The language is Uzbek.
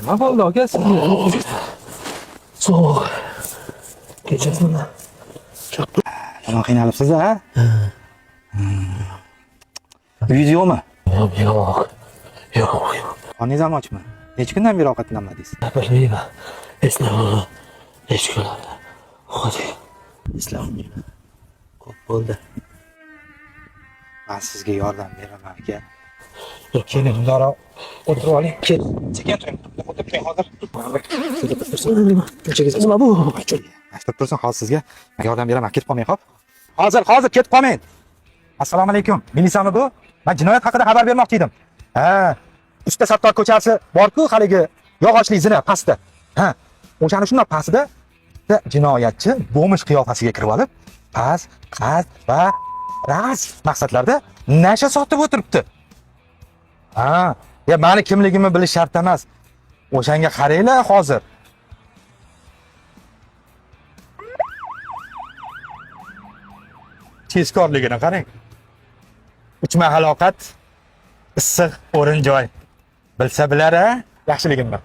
nima bo'ldi aka sizga? So'q. Kechasizmi? Nima qiynalibsiz a? Videomi? Yo'q. Qoningiz ham ochmi? Necha kundan beri ovqatlanmadingiz? Bilmayman. Eslamayman. Hech kunlarda. Hozir eslamayman. Ko'p bo'ldi. Men sizga yordam beraman aka. Keling, Dora. O'tirib oling. Kel. Sekin turing. O'tirib turing hozir. Nima bu? Aytib tursin, hozir sizga yordam beraman. Ketib qolmang, xo'p? Hozir ketib qolmang. Assalomu alaykum. Militsiyami bu? Men jinoyat haqida xabar bermoqchi edim. Ha, Usta Sattor ko'chasi bor-ku, haligi yog'ochli zina pastda. Ha, o'shani shunday pastda jinoyatchi bo'mish qiyofasiga kirib olib, past, qad va ras maqsadlarda nasha sotib o'tiribdi. Ha, meni kimligimni bilish shart emas. O'shanga qaranglar hozir. Tezkorligini qarang. Uch mahal ovqat, issiq o'rin joy. Bilsa bilar-a, yaxshiligimni.